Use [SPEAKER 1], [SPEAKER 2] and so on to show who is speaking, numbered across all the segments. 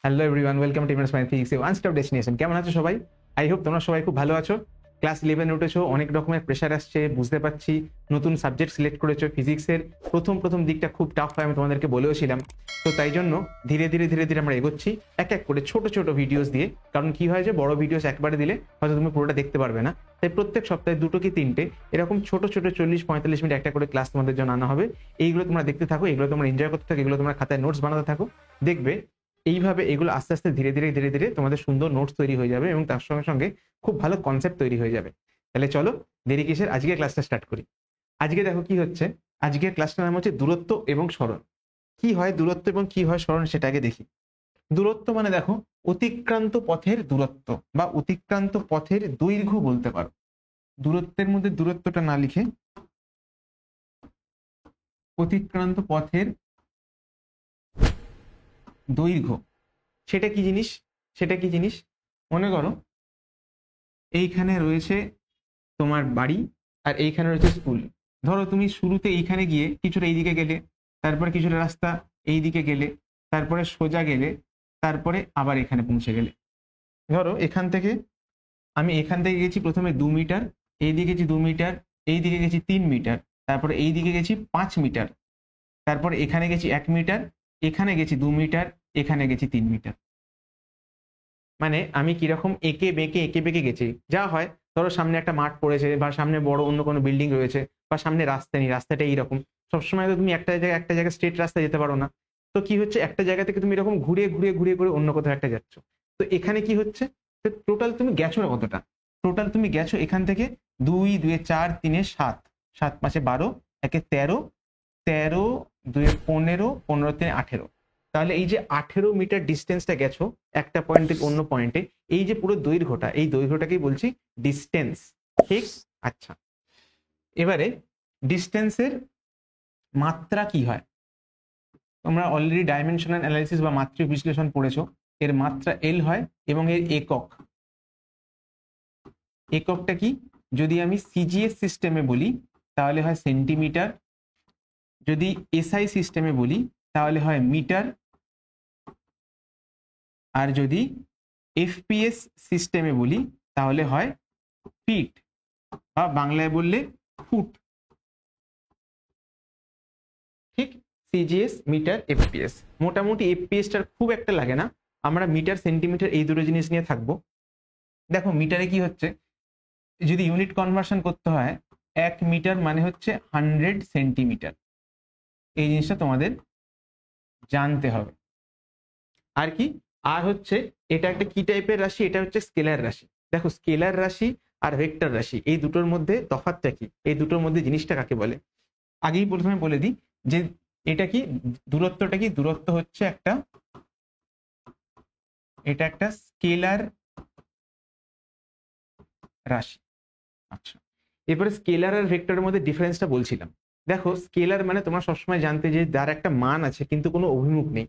[SPEAKER 1] Hello everyone, welcome to immense mathematics one stop destination. কেমন আছো সবাই? আই হোপ তোমরা সবাই খুব ভালো আছো। ক্লাস 11 উঠেছো, অনেক রকমের প্রেশার আসছে, বুঝতে পারছি। নতুন সাবজেক্ট সিলেক্ট করেছো, ফিজিক্সের প্রথম দিকটা খুব টাফ হয়, আমি তোমাদেরকে বলেও ছিলাম। তো তাই জন্য ধীরে ধীরে আমরা এগোচ্ছি এক এক করে ছোট ভিডিওস দিয়ে। কারণ কি হয় যে বড় ভিডিওস একবারে দিলে হয়তো তুমি পুরোটা দেখতে পারবে না, তাই প্রত্যেক সপ্তাহে 2 কি 3টে এরকম ছোট 40-45 মিনিট একটা করে ক্লাস তোমাদের জন্য আনা হবে। এইগুলো তোমরা দেখতে থাকো, এগুলো তোমরা এনজয় করতে থাকো, এগুলো তোমরা খাতায় নোটস বানাতে থাকো। দেখবে এইভাবে এগুলো আস্তে আস্তে ধীরে ধীরে তোমাদের সুন্দর নোটস তৈরি হয়ে যাবে এবং তার সঙ্গে সঙ্গে খুব ভালো কনসেপ্ট তৈরি হয়ে যাবে। তাহলে চলো দেরি কিসের, আজকে ক্লাসটা স্টার্ট করি। আজকে দেখো কি হচ্ছে, আজকের ক্লাসটার নাম হচ্ছে দূরত্ব এবং সরণ। কি হয় দূরত্ব এবং কি হয় সরণ সেটা আগে দেখি। দূরত্ব মানে দেখো অতিক্রান্ত পথের দূরত্ব বা অতিক্রান্ত পথের দৈর্ঘ্য বলতে পারো। দূরত্বের মধ্যে দূরত্বটা না লিখে অতিক্রান্ত পথের দৈর্ঘ্য, সেটা কি জিনিস মনে করো এইখানে রয়েছে তোমার বাড়ি আর এইখানে রয়েছে স্কুল। ধরো তুমি শুরুতে এইখানে গিয়ে কিছুটা এইদিকে গেলে, তারপরে কিছুটা রাস্তা এইদিকে গেলে, তারপরে সোজা গেলে, তারপরে আবার এখানে পৌঁছে গেলে। ধরো এখান থেকে গেছি প্রথমে 2 মিটার, এইদিকে গেছি 2 মিটার, এইদিকে গেছি 3 মিটার, তারপরে এইদিকে গেছি 5 মিটার, তারপরে এখানে গেছি 1 মিটার, এখানে গেছি 2 মিটার, এখানে গেছি 3 মিটার। মানে আমি কিরকম এঁকে বেঁকে গেছি। যা হয় ধরো সামনে একটা মাঠ পড়েছে বা সামনে বড় অন্য কোনো বিল্ডিং রয়েছে বা সামনে রাস্তা নেই, রাস্তাটা এইরকম। সবসময় তো তুমি একটা জায়গায় স্ট্রেট রাস্তা যেতে পারো না। তো কি হচ্ছে, একটা জায়গা থেকে তুমি এরকম ঘুরে অন্য কোথাও একটা যাচ্ছ। তো এখানে কি হচ্ছে, টোটাল তুমি গেছো না কতটা? টোটাল তুমি গেছো এখান থেকে 2 2 4 3 7, 7 5 12, 1 13, 13 2 15, 15 3 18। তাহলে এই যে 18 মিটার ডিস্টেন্সটা গেছো একটা পয়েন্ট থেকে অন্য পয়েন্টে, এই যে পুরো দৈর্ঘ্যটা, এই দৈর্ঘ্যটাকেই বলছি ডিস্টেন্স। ঠিক? আচ্ছা, এবারে ডিস্টেন্সের মাত্রা কি হয়? তোমরা অলরেডি ডাইমেনশনাল অ্যানালাইসিস বা মাত্রিক বিশ্লেষণ পড়েছো। এর মাত্রা এল হয় এবং এর এককটা কি? যদি আমি সিজিএস সিস্টেমে বলি তাহলে হয় সেন্টিমিটার, যদি এসআই সিস্টেমে বলি তাহলে হয় মিটার, আর যদি এফপিএস সিস্টেমে বলি তাহলে হয় ফিট, বা বাংলায় বললে ফুট। ঠিক? CGS, metre, FPS. মোটামুটি এফপিএসটার খুব একটা লাগে না, আমরা মিটার সেন্টিমিটার এই দুটো জিনিস নিয়ে থাকবো। দেখো মিটারে কি হচ্ছে, যদি ইউনিট কনভার্সন করতে হয় 1 মিটার মানে হচ্ছে 100 সেন্টিমিটার। এই জিনিসটা তোমাদের জানতে হবে। আর কি, আর হচ্ছে এটা একটা কি টাইপের রাশি, এটা হচ্ছে স্কেলার রাশি। দেখো স্কেলার রাশি আর ভেক্টর রাশি এই দুটোর মধ্যে তফাৎটা কি, এই দুটোর মধ্যে জিনিসটা কাকে বলে আগেই প্রথমে বলে দিই। যে এটা কি, দূরত্বটা কি? দূরত্ব হচ্ছে এটা একটা স্কেলার রাশি। আচ্ছা, এবারে স্কেলার আর ভেক্টরের মধ্যে ডিফারেন্সটা বলছিলাম। দেখো স্কেলার মানে তোমরা সবসময় জানতে যে যার একটা মান আছে কিন্তু কোনো অভিমুখ নেই,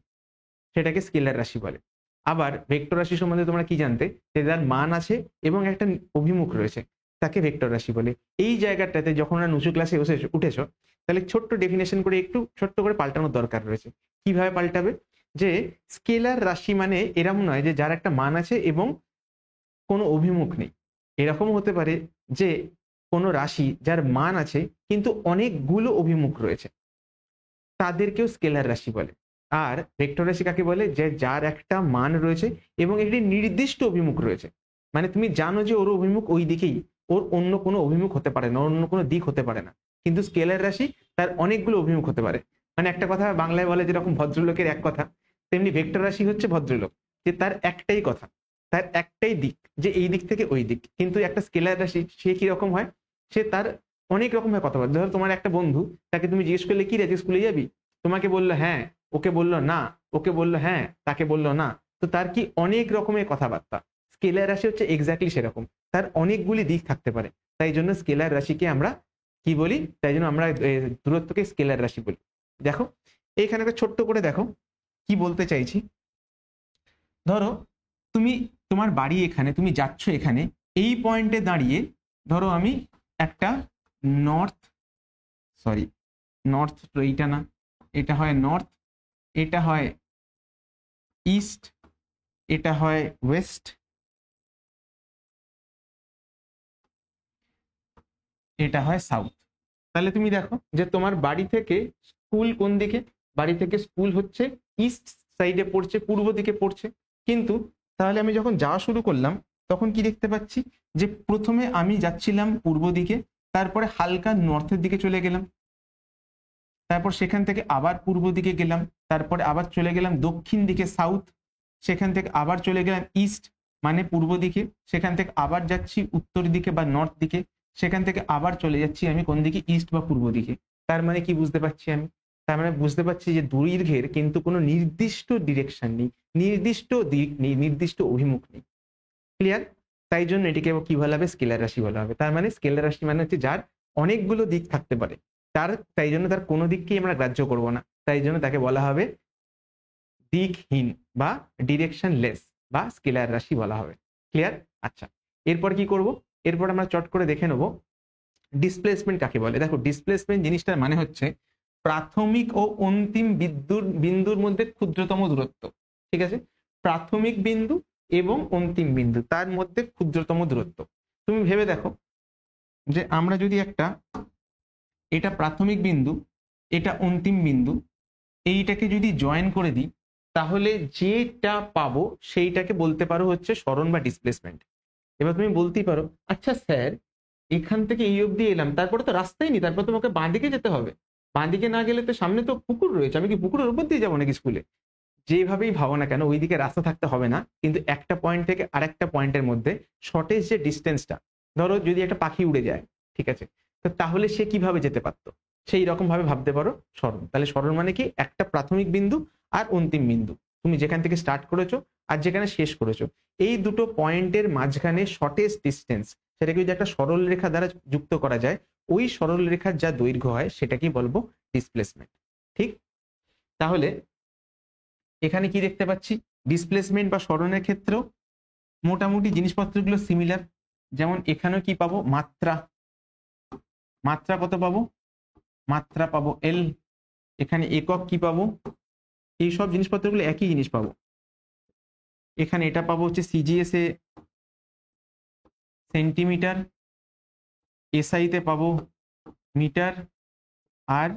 [SPEAKER 1] সেটাকে স্কেলার রাশি বলে। আবার ভেক্টর রাশি সম্বন্ধে তোমরা কি জানতে, যে যার মান আছে এবং একটা অভিমুখ রয়েছে, তাকে ভেক্টর রাশি বলে। এই জায়গাটাতে যখন আমরা উঁচু ক্লাসে উঠেছো, তাহলে ছোট্ট ডেফিনেশন করে একটু ছোট্ট করে পাল্টানোর দরকার রয়েছে। কিভাবে পাল্টাবে? যে স্কেলার রাশি মানে এরকম নয় যে যার একটা মান আছে এবং কোনো অভিমুখ নেই। এরকম হতে পারে যে কোনো রাশি যার মান আছে কিন্তু অনেকগুলো অভিমুখ রয়েছে, তাদেরকেও স্কেলার রাশি বলে। আর ভেক্টর রাশি কাকে বলে? যে যার একটা মান রয়েছে এবং একটি নির্দিষ্ট অভিমুখ রয়েছে। মানে তুমি জানো যে ওর অভিমুখ ওই দিকেই, ওর অন্য কোনো অভিমুখ হতে পারে না, অন্য কোনো দিক হতে পারে না। কিন্তু স্কেলার রাশি তার অনেকগুলো অভিমুখ হতে পারে। মানে একটা কথা বাংলায় বলে যেরকম ভদ্রলোকের এক কথা, তেমনি ভেক্টর রাশি হচ্ছে ভদ্রলোক, যে তার একটাই কথা, তার একটাই দিক, যে এই দিক থেকে ওই দিক। কিন্তু একটা স্কেলার রাশি সে কি রকম হয়, সে তার অনেক রকম ভাবে কথা বলে। ধরো তোমার একটা বন্ধু, তাকে তুমি জিজ্ঞেস করলে কি রে স্কুলে যাবি, তোমাকে বললো হ্যাঁ, ওকে বললো না, ওকে বললো হ্যাঁ, তাকে বললো না। তো তার কি অনেক রকমের কথাবার্তা। স্কেলার রাশি হচ্ছে এক্স্যাক্টলি সেরকম, তার অনেকগুলি দিক থাকতে পারে। তাই জন্য স্কেলার রাশিকে আমরা কি বলি, তাই জন্য আমরা দূরত্বকে স্কেলার রাশি বলি। দেখো এইখানে একটা ছোট্ট করে দেখো কি বলতে চাইছি। ধরো তুমি, তোমার বাড়ি এখানে, তুমি যাচ্ছ এখানে, এই পয়েন্টে দাঁড়িয়ে ধরো আমি একটা নর্থ তো এইটা না, এটা হয় নর্থ, এটা হয় ইস্ট, এটা হয় ওয়েস্ট, এটা হয় সাউথ। তাহলে তুমি দেখো যে তোমার বাড়ি থেকে স্কুল কোন দিকে, বাড়ি থেকে স্কুল হচ্ছে ইস্ট সাইডে পড়ছে, পূর্ব দিকে পড়ছে। কিন্তু তাহলে আমি যখন যাওয়া শুরু করলাম তখন কি দেখতে পাচ্ছি যে প্রথমে আমি যাচ্ছিলাম পূর্ব দিকে, তারপরে হালকা নর্থের দিকে চলে গেলাম, তারপর সেখান থেকে আবার পূর্ব দিকে গেলাম, তারপরে আবার চলে গেলাম দক্ষিণ দিকে সাউথ, সেখান থেকে আবার চলে গেলাম ইস্ট মানে পূর্ব দিকে, সেখান থেকে আবার যাচ্ছি উত্তর দিকে বা নর্থ দিকে, সেখান থেকে আবার চলে যাচ্ছি আমি কোন দিকে, ইস্ট বা পূর্ব দিকে। তার মানে কি বুঝতে পারছি আমি, তার মানে বুঝতে পারছি যে দৈর্ঘ্যের কিন্তু কোনো নির্দিষ্ট ডিরেকশন নেই, নির্দিষ্ট দিক নেই, নির্দিষ্ট অভিমুখ নেই। ক্লিয়ার? তাই জন্য এটিকে কি বলা হবে, স্কেলার রাশি বলা হবে। তার মানে স্কেলার রাশি মানে হচ্ছে যার অনেকগুলো দিক থাকতে পারে, তাই জন্য তার কোনো দিককেই আমরা গ্রাহ্য করব না, তাই জন্য তাকে বলা হবে দিকহীন বা ডিরেকশনলেস বা স্কেলার রাশি বলা হবে। ক্লিয়ার? আচ্ছা, এরপর কি করব, এরপর আমরা চট করে দেখে নেব ডিসপ্লেসমেন্ট কাকে বলে। দেখো ডিসপ্লেসমেন্ট জিনিসটার মানে হচ্ছে প্রাথমিক ও অন্তিম বিন্দুর মধ্যে ক্ষুদ্রতম দূরত্ব। ঠিক আছে, প্রাথমিক বিন্দু এবং অন্তিম বিন্দু তার মধ্যে ক্ষুদ্রতম দূরত্ব। তুমি ভেবে দেখো যে আমরা যদি এটা প্রাথমিক বিন্দু, এটা অন্তিম বিন্দু, এইটাকে যদি জয়েন করে দিই তাহলে যেটা পাবো সেইটাকে বলতে পারো হচ্ছে সরণ বা ডিসপ্লেসমেন্ট। এবার তুমি বলতেই পারো আচ্ছা স্যার এখান থেকে এই অবধি এলাম, তারপরে তো রাস্তাই নেই, তারপর তোমাকে বাঁদিকে যেতে হবে, বাঁদিকে না গেলে তো সামনে তো পুকুর রয়েছে, আমি কি পুকুরের উপর দিয়ে যাবো নাকি স্কুলে? যেভাবেই ভাবো না কেন ওইদিকে রাস্তা থাকতে হবে না, কিন্তু একটা পয়েন্ট থেকে আরেকটা পয়েন্টের মধ্যে শর্টেজ যে ডিস্টেন্সটা, ধরো যদি একটা পাখি উড়ে যায়, ঠিক আছে, তো তাহলে সে কিভাবে যেতে পারতো, সেই রকম ভাবে ভাবতে পারো সরণ। তাহলে সরণ মানে কি, একটা প্রাথমিক বিন্দু আর অন্তিম বিন্দু, তুমি যেখান থেকে স্টার্ট করেছো আর যেখানে শেষ করেছো, এই দুটো পয়েন্টের মাঝখানে শর্টেজ ডিস্টেন্স, সেটাকে যদি একটা সরল রেখা দ্বারা যুক্ত করা যায়, ওই সরল রেখার যা দৈর্ঘ্য হয় সেটাকেই বলবো ডিসপ্লেসমেন্ট। ঠিক? তাহলে এখানে কি দেখতে পাচ্ছি, ডিসপ্লেসমেন্ট বা সরণের ক্ষেত্রেও মোটামুটি জিনিসপত্রগুলো সিমিলার। যেমন এখানেও কি পাবো, মাত্রা, মাত্রা কত পাবো, মাত্রা পাবো এল, এখানে একক কি পাবো, এই সব জিনিসপত্রগুলো একই জিনিস পাবো। এখানে এটা পাবো হচ্ছে সিজিএস এ সেন্টিমিটার, এসআই তে পাবো মিটার, আর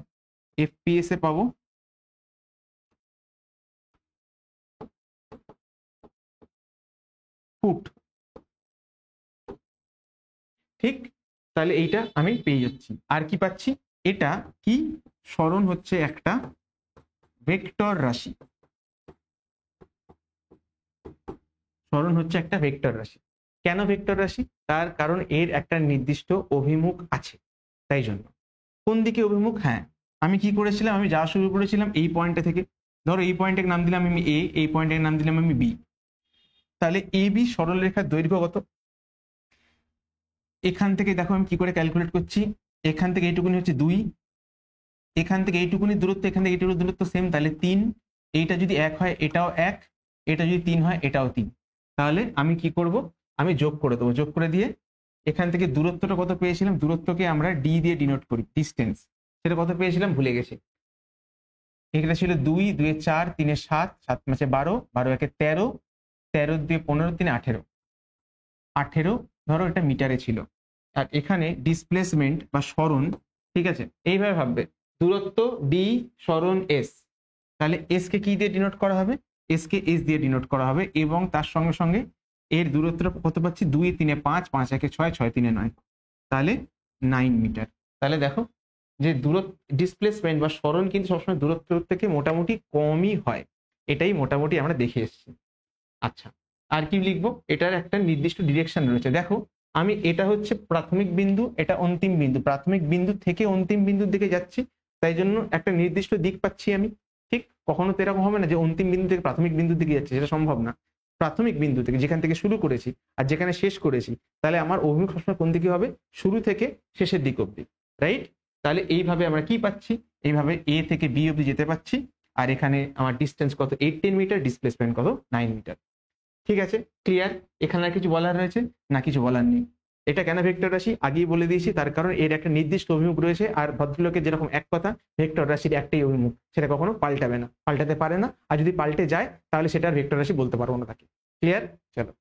[SPEAKER 1] এফপিএস এ পাবো ফুট। ঠিক? তাহলে এইটা আমি পেয়ে যাচ্ছি। আর কি পাচ্ছি, এটা কি, সরণ হচ্ছে একটা ভেক্টর রাশি, সরণ হচ্ছে একটা ভেক্টর রাশি। কেন ভেক্টর রাশি? তার কারণ এর একটা নির্দিষ্ট অভিমুখ আছে, তাই জন্য। কোন দিকে অভিমুখ? হ্যাঁ, আমি কি করেছিলাম, আমি যাওয়া শুরু করেছিলাম এই পয়েন্টে থেকে, ধরো এই পয়েন্টের নাম দিলাম আমি এ, এই পয়েন্টের নাম দিলাম আমি বি। তাহলে এ বি সরলরেখার দৈর্ঘ্য কত, এখান থেকে দেখো আমি কি করে ক্যালকুলেট করছি, এখান থেকে এইটুকুনি হচ্ছে 2, এখান থেকে এইটুকুনি দূরত্ব, এখান থেকে এইটুকু দূরত্ব সেম, তাহলে 3, এইটা যদি 1 হয় এটাও 1, এটা যদি 3 হয় এটাও 3। তাহলে আমি কি করব, আমি যোগ করে দেবো, যোগ করে দিয়ে এখান থেকে দূরত্বটা কত পেয়েছিলাম, দূরত্বকে আমরা ডি দিয়ে ডিনোট করি, ডিস্টেন্স, সেটা কত পেয়েছিলাম ভুলে গেছি। এটা ছিল 2, 2 4, 3 7, 7 5 12, 12 1 13, 13 2 15, 3 18, 18 ধরো এটা মিটারে ছিল। আর এখানে ডিসপ্লেসমেন্ট বা সরণ, ঠিক আছে, এইভাবে ভাববে, দূরত্ব ডি, সরণ এস, তাহলে এস কে কি দিয়ে ডিনোট করা হবে, এস কে এস দিয়ে ডিনোট করা হবে, এবং তার সঙ্গে সঙ্গে এর দূরত্বটা কত পাচ্ছি, 2 3 5, 5 1 6, 6 3 9, তাহলে 9 মিটার। তাহলে দেখো যে দূরত্ব, ডিসপ্লেসমেন্ট বা সরণ কিন্তু সবসময় দূরত্ব থেকে মোটামুটি কমই হয়, এটাই মোটামুটি আমরা দেখে এসেছি। আচ্ছা, আর কি লিখবো, এটার একটা নির্দিষ্ট ডিরেকশন রয়েছে। দেখো আমি, এটা হচ্ছে প্রাথমিক বিন্দু, এটা অন্তিম বিন্দু, প্রাথমিক বিন্দু থেকে অন্তিম বিন্দুর দিকে যাচ্ছি, তাই জন্য একটা নির্দিষ্ট দিক পাচ্ছি আমি। ঠিক? কখনো তো এরকম হবে না যে অন্তিম বিন্দু থেকে প্রাথমিক বিন্দুর দিকে যাচ্ছে, সেটা সম্ভব না। প্রাথমিক বিন্দু থেকে যেখান থেকে শুরু করেছি আর যেখানে শেষ করেছি, তাহলে আমার অভিমুখ সবসময় কোন দিকে হবে, শুরু থেকে শেষের দিক অব্দি, রাইট? তাহলে এইভাবে আমরা কি পাচ্ছি, এইভাবে এ থেকে বি অব্দি যেতে পাচ্ছি। আর এখানে আমার ডিস্টেন্স কত, 18 মিটার, ডিসপ্লেসমেন্ট কত, 9 মিটার। ঠিক আছে, ক্লিয়ার? এখানে আর কিছু বলার রয়েছে না? কিছু বলার নেই। এটা কেন ভেক্টর রাশি আগেই বলে দিয়েছি, তার কারণ এর একটা নির্দিষ্ট অভিমুখ রয়েছে, আর ভদ্রলোকের যেরকম এক কথা, ভেক্টর রাশির একটাই অভিমুখ, সেটা কখনো পাল্টাবে না, পাল্টাতে পারে না, আর যদি পাল্টে যায় তাহলে সেটা ভেক্টর রাশি বলতে পারবো না তাকে। ক্লিয়ার? চলো,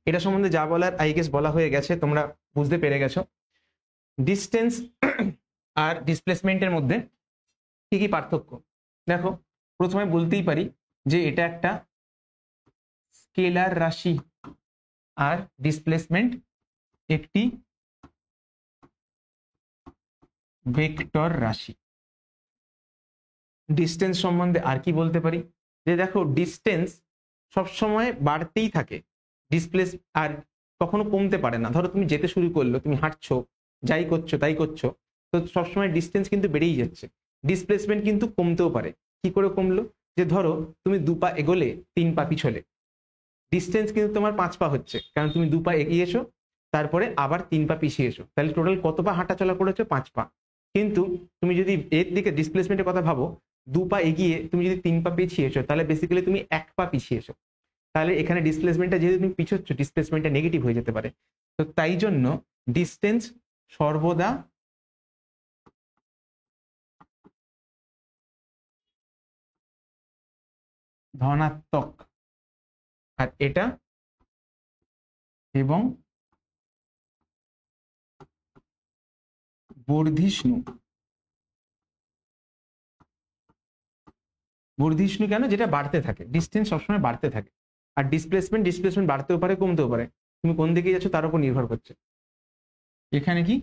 [SPEAKER 1] এটা সম্বন্ধে যা বলার আই গেস বলা হয়ে গেছে, তোমরা বুঝতে পেরে গেছো ডিস্টেন্স আর ডিসপ্লেসমেন্টের মধ্যে কি কি পার্থক্য। দেখো, প্রথমে বলতেই পারি যে এটা একটা স্কেলার রাশি আর ডিসপ্লেসমেন্ট একটি ভেক্টর রাশি। ডিস্টেন্স সম্বন্ধে আর কি বলতে পারি, যে দেখো ডিস্টেন্স সবসময় বাড়তেই থাকে, ডিসপ্লেস আর কখনো কমতে পারে না। ধরো তুমি যেতে শুরু করলো, তুমি হাঁটছো, যাই করছো তাই করছো, তো সবসময় ডিস্টেন্স কিন্তু বেড়েই যাচ্ছে। ডিসপ্লেসমেন্ট কিন্তু কমতেও পারে। কি করে কমলো, যে ধরো তুমি 2 পা এগোলে 3 পা পিছলে, ডিস্টেন্স কিন্তু তোমার 5 পা হচ্ছে, কারণ তুমি 2 পা এগিয়েছো তারপরে আবার 3 পা পিছিয়েছো, তাহলে টোটাল কত পা হাঁটা চলা করেছো? 5 পা। কিন্তু তুমি যদি এর দিকে ডিসপ্লেসমেন্টের কথা ভাবো, 2 পা এগিয়ে তুমি যদি 3 পা পিছিয়েছো, তাহলে বেসিক্যালি তুমি 1 পা পিছিয়েছো। তাহলে এখানে ডিসপ্লেসমেন্টটা যেহেতু তুমি পিছোচ্ছ, ডিসপ্লেসমেন্টটা নেগেটিভ হয়ে যেতে পারে। তো তাই জন্য ডিস্টেন্স সর্বদা ধনাত্মক, আর এটা এবং বর্ধিষ্ণু। বর্ধিষ্ণু কেন? যেটা বাড়তে থাকে, ডিস্টেন্স সবসময় বাড়তে থাকে। আর ডিসপ্লেসমেন্ট বাড়তেও পারে কমতেও পারে, তুমি কোন দিকে যাচ্ছ তার উপর নির্ভর করছে। এখানে কি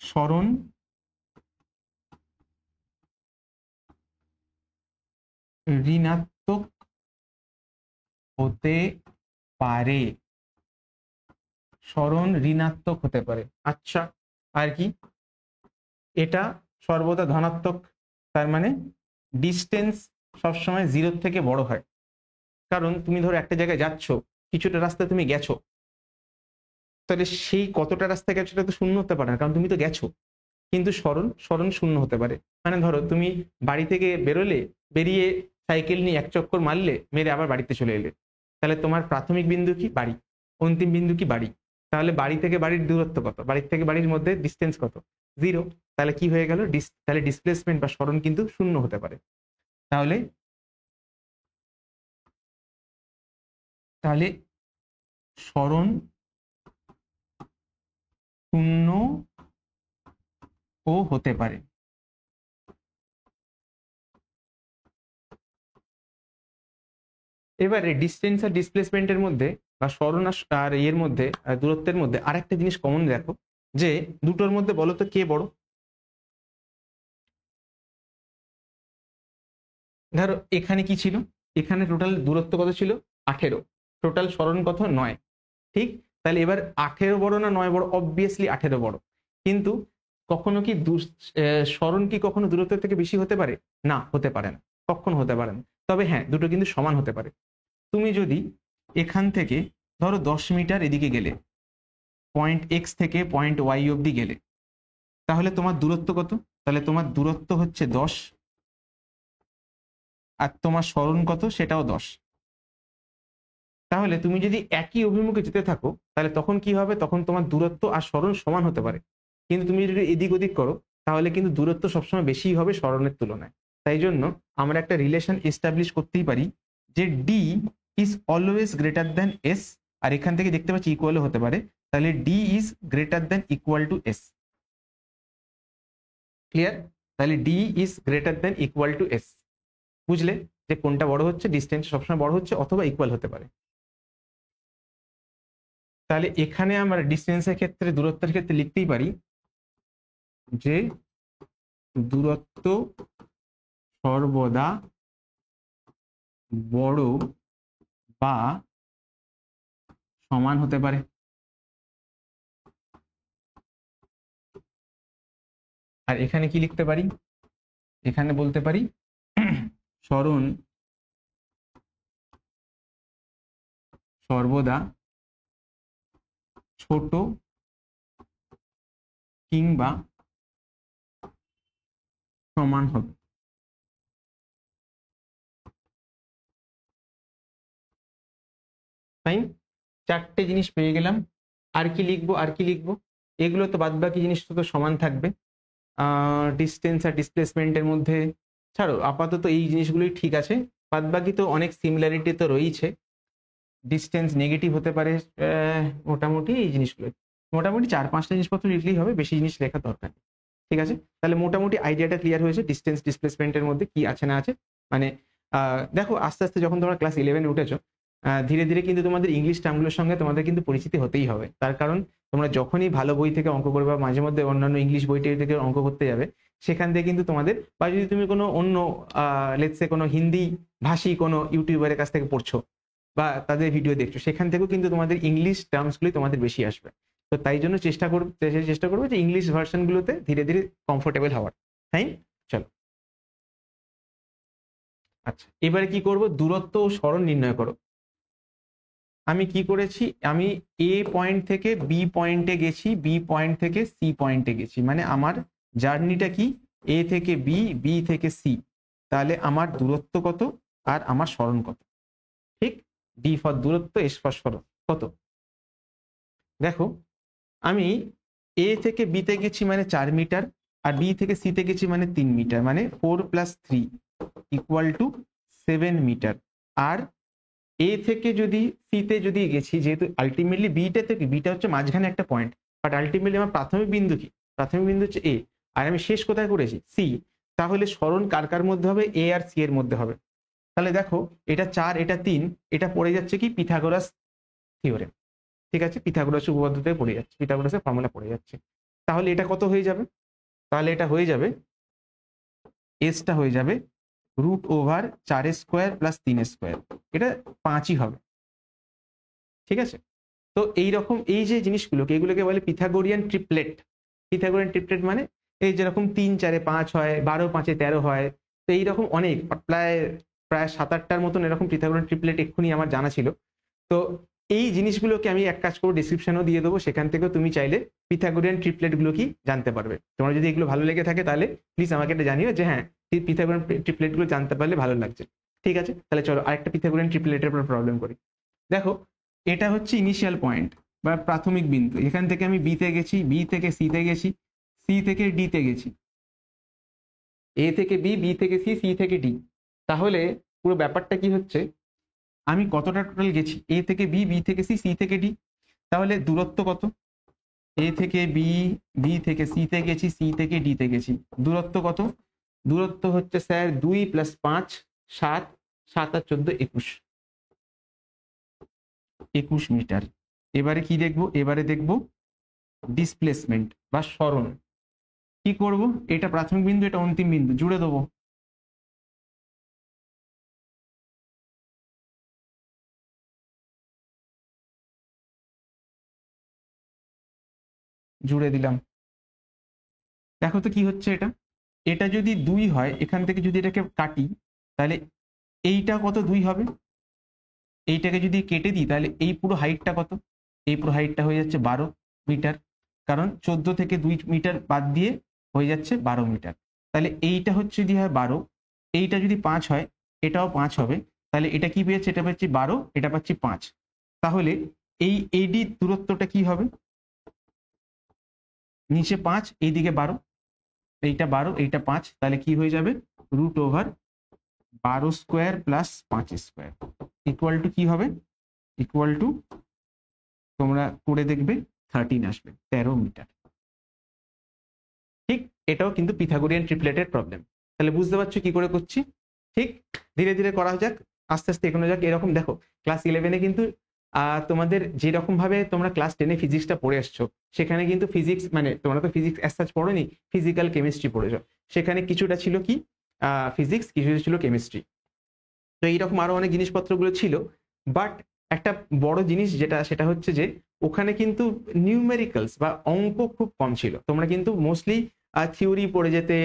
[SPEAKER 1] সরণ ঋণাত্মক হতে পারে, সরণ ঋণাত্মক হতে পারে। আচ্ছা, আর কি? এটা সর্বদা ধনাত্মক, তার মানে ডিস্টেন্স সবসময় 0 থেকে বড় হয়। কারণ তুমি ধরো একটা জায়গায় যাচ্ছ, কিছুটা রাস্তা তুমি গেছো, তাহলে সেই কতটা রাস্তা গেছো এটা তো শূন্য হতে পারে না, কারণ তুমি তো গেছো। কিন্তু সরণ শূন্য হতে পারে। মানে ধরো তুমি বাড়ি থেকে বেরোলে, বেরিয়ে সাইকেল নিয়ে 1 চক্কর মারলে, মেরে আবার বাড়িতে চলে এলে, তাহলে তোমার প্রাথমিক বিন্দু কি? বাড়ি। অন্তিম বিন্দু কি? বাড়ি। তাহলে বাড়ি থেকে বাড়ির দূরত্ব কত? বাড়ির থেকে বাড়ির মধ্যে ডিস্টেন্স কত? 0। তাহলে কি হয়ে গেল? তাহলে ডিসপ্লেসমেন্ট বা সরণ কিন্তু শূন্য হতে পারে। তাহলে তাহলে সরণ শূন্য ও হতে পারে। এবারে ডিস্টেন্স আর ডিসপ্লেসমেন্টের মধ্যে বা সরণ আর এর মধ্যে, দূরত্বের মধ্যে আরেকটা জিনিস কমন দেখো, যে দুটোর মধ্যে বলো তো কে বড়? ধরো এখানে কি ছিল? এখানে টোটাল দূরত্ব কত ছিল? 18। টোটাল সরণ কত? 9। ঠিক? তাহলে এবার 18 বড় না 9 বড়? অবভিয়াসলি 18 বড়। কিন্তু কখনো কি সরণ কি কখনো দূরত্বের থেকে বেশি হতে পারে? না, হতে পারে না, কখনো হতে পারে না। তবে হ্যাঁ, দুটো কিন্তু সমান হতে পারে। তুমি যদি এখান থেকে ধরো 10 মিটার এদিকে গেলে, পয়েন্ট এক্স থেকে পয়েন্ট ওয়াই অব্দি গেলে, তাহলে তোমার দূরত্ব কত? তাহলে তোমার দূরত্ব হচ্ছে 10, আর তোমার সরণ কত? সেটাও 10। তাহলে তুমি যদি একই অভিমুখে যেতে থাকো, তাহলে তখন কি হবে? তখন তোমার দূরত্ব আর সরণ সমান হতে পারে। কিন্তু তুমি যদি এদিক ওদিক করো, তাহলে কিন্তু দূরত্ব সবসময় বেশি হবে সরণের তুলনায়। তাই জন্য আমরা একটা রিলেশন এস্টাবলিশ করতেই পারি, যে D is always greater than S. আর এখান থেকে দেখতে পাচ্ছি ইকুয়ালও হতে পারে, তাহলে D is greater than equal to S. Clear? তাহলে D is greater than equal to S. বুঝলে যে কোনটা বড় হচ্ছে? ডিস্টেন্স সবসময় বড় হচ্ছে অথবা ইকুয়াল হতে পারে। তাহলে এখানে আমরা ডিস্টেন্সের ক্ষেত্রে, দূরত্বের ক্ষেত্রে লিখতেই পারি যে দূরত্ব সর্বদা বড় বা সমান হতে পারে। আর এখানে কি লিখতে পারি? এখানে বলতে পারি সরণ সর্বদা ছোট কিংবা সমান হবে। ফাইন, 4টে জিনিস পেয়ে গেলাম। আর কি লিখবো? আর কি লিখবো? এগুলো তো বাদ বাকি জিনিস তো সমান থাকবে। ডিস্টেন্স আর ডিসপ্লেসমেন্টের মধ্যে ছাড়ো, আপাতত এই জিনিসগুলোই ঠিক আছে। বাদ বাকি তো অনেক সিমিলারিটি তো রয়েছে। ডিস্টেন্স নেগেটিভ হতে পারে, মোটামুটি এই জিনিসগুলো মোটামুটি 4-5টা জিনিসপত্র লিখলেই হবে, বেশি জিনিস লেখা দরকার নেই। ঠিক আছে, তাহলে মোটামুটি আইডিয়াটা ক্লিয়ার হয়েছে ডিস্টেন্স ডিসপ্লেসমেন্টের মধ্যে কি আছে না আছে। মানে দেখো আস্তে আস্তে যখন তোমরা ক্লাস 11-এ উঠেছো, ধীরে ধীরে কিন্তু তোমাদের ইংলিশ টার্মগুলোর সঙ্গে তোমাদের কিন্তু পরিচিতি হতেই হবে। তার কারণ তোমরা যখনই ভালো বই থেকে অঙ্ক করবে বা মাঝে মধ্যে অন্যান্য ইংলিশ বই থেকে অঙ্ক করতে যাবে, সেখান থেকে কিন্তু তোমাদের, বা যদি তুমি কোনো অন্য লেটসে কোনো হিন্দি ভাষী কোনো ইউটিউবারের কাছ থেকে পড়ছো বা তাদের ভিডিও দেখছো, সেখান থেকেও কিন্তু তোমাদের ইংলিশ টার্মসগুলি তোমাদের বেশি আসবে। তো তাই জন্য চেষ্টা করবে যে ইংলিশ ভার্সনগুলোতে ধীরে ধীরে কমফোর্টেবল হওয়ার। তাই চলো, আচ্ছা এবারে কি করব, দূরত্ব ও সরণ নির্ণয় করো। আমি কি করেছি, আমি এ পয়েন্ট থেকে বি পয়েন্টে গেছি, বি পয়েন্ট থেকে সি পয়েন্টে গেছি, মানে আমার জার্নিটা কি, এ থেকে বি, বি থেকে সি। তাহলে আমার দূরত্ব কত আর আমার সরণ কত? ঠিক, ডি ফর দূরত্ব, এস ফর সরণ কত। দেখো আমি এ থেকে বিতে গেছি মানে 4 মিটার, আর বি থেকে সিতে গেছি মানে 3 মিটার, মানে 4 + 3 = 7 মিটার। আর এ থেকে যদি সিতে যদি গেছি, যেহেতু আলটিমেটলি বিটা থেকে, বিটা হচ্ছে মাঝখানে একটা পয়েন্ট, বাট আলটিমেটলি আমার প্রাথমিক বিন্দু কি, প্রাথমিক বিন্দু হচ্ছে এ, আর আমি শেষ কোথায় করেছি, সি। তাহলে সরণ কার কার মধ্যে হবে, এ আর সি এর মধ্যে হবে। তাহলে দেখো এটা 4, এটা 3, এটা পড়ে যাচ্ছে কি পিথাগোরাস থিওরেম। ঠিক আছে, পিথাগোরাস উপপাদ্যতে পড়ে যাচ্ছে, পিথাগোরাসের ফর্মুলা পড়ে যাচ্ছে। তাহলে এটা কত হয়ে যাবে, তাহলে এটা হয়ে যাবে, এসটা হয়ে যাবে √4² + 3², এটা 5ই হবে। ঠিক আছে, তো এইরকম এই যে জিনিসগুলোকে, এগুলোকে বলে পিথাগোরিয়ান ট্রিপলেট। পিথাগোরিয়ান ট্রিপলেট মানে এই যেরকম 3 4 5 হয়, 12 5 13 হয়, তো এইরকম অনেক, প্রায় 7-8টার মতন এরকম পিথাগোরিয়ান ট্রিপলেট এক্ষুনি আমার জানা ছিল। তো এই জিনিসগুলোকে আমি এক কাজ করে ডিসক্রিপশনও দিয়ে দেবো, সেখান থেকেও তুমি চাইলে পিথাগোরিয়ান ট্রিপলেট গুলো কি জানতে পারবে। তোমার যদি এগুলো ভালো লেগে থাকে তাহলে প্লিজ আমাকে এটা জানিও যে হ্যাঁ, পিথাগোরিয়ান ট্রিপলেট গুলো জানতে পারলে ভালো লাগছে। ঠিক আছে, তাহলে চলো আরেকটা পিথাগোরিয়ান ট্রিপলেটের উপর প্রবলেম করি। দেখো এটা হচ্ছে ইনিশিয়াল পয়েন্ট বা প্রাথমিক বিন্দু, এখান থেকে আমি বিতে গেছি, বি থেকে সিতে গেছি, সি থেকে ডিতে গেছি, এ থেকে বি, বি থেকে সি, সি থেকে ডি। তাহলে পুরো ব্যাপারটা কি হচ্ছে, আমি কতটা টোটাল গেছি, এ থেকে বি, বি থেকে সি, সি থেকে ডি। তাহলে দূরত্ব কত, এ থেকে বি, বি থেকে সিতে গেছি, সি থেকে ডিতে গেছি, দূরত্ব কত, দূরত্ব হচ্ছে স্যার 2 + 5 7, 7 আর 14 21 মিটার। এবারে কি দেখবো, এবারে দেখবো ডিসপ্লেসমেন্ট বা সরণ। কি করব, এটা প্রাথমিক বিন্দু, এটা অন্তিম বিন্দু, জুড়ে দেবো। জুড়ে দিলাম। দেখো তো কি হচ্ছে, এটা এটা যদি 2 হয়, এখান থেকে যদি এটাকে কাটি, তাহলে এইটা কত 2 হবে, এইটাকে যদি কেটে দিই তাহলে এই পুরো হাইটটা কত, এই পুরো হাইটটা হয়ে যাচ্ছে 12 মিটার, কারণ 14 থেকে 2 মিটার বাদ দিয়ে হয়ে যাচ্ছে 12 মিটার। তাহলে এইটা হচ্ছে যদি হয় 12, এইটা যদি 5 হয়, এটাও 5 হবে। তাহলে এটা কি পেয়েছে, এটা পাচ্ছি 12, এটা পাচ্ছি 5। তাহলে এই এডি দূরত্বটা কি হবে, নিচে 5, এইদিকে 12, এইটা 12, এইটা 5, তাহলে কি হয়ে যাবে, √12² + 5² কি হবে, ইকুয়াল টু, তোমরা করে দেখবে 13 আসবে, 13 মিটার। ঠিক, এটাও কিন্তু পিথাগোরিয়ান ট্রিপলেটের প্রবলেম। তাহলে বুঝতে পারছো কি করে করছি। ঠিক, ধীরে ধীরে করা যাক, আস্তে আস্তে এগোনো যাক। এরকম দেখো ক্লাস 11-এ কিন্তু তোমাদের যেরকম ভাবে তোমরা ক্লাস 10-এ ফিজিক্সটা পড়ে আসছো, সেখানে কিন্তু ফিজিক্স মানে তোমরা তো ফিজিক্স অ্যাজ সাচ পড়োনি, ফিজিক্যাল কেমিস্ট্রি পড়েছো। সেখানে কিছুটা ছিল কি ফিজিক্স, কিছুটা ছিল কেমিস্ট্রি। তো এইরকম আরো অনেক জিনিসপত্রগুলো ছিল, বাট একটা বড় জিনিস যেটা, সেটা হচ্ছে যে ওখানে কিন্তু নিউমেরিক্যালস বা অঙ্ক খুব কম ছিল। তোমরা কিন্তু মোস্টলি থিওরি পড়ে যেতে,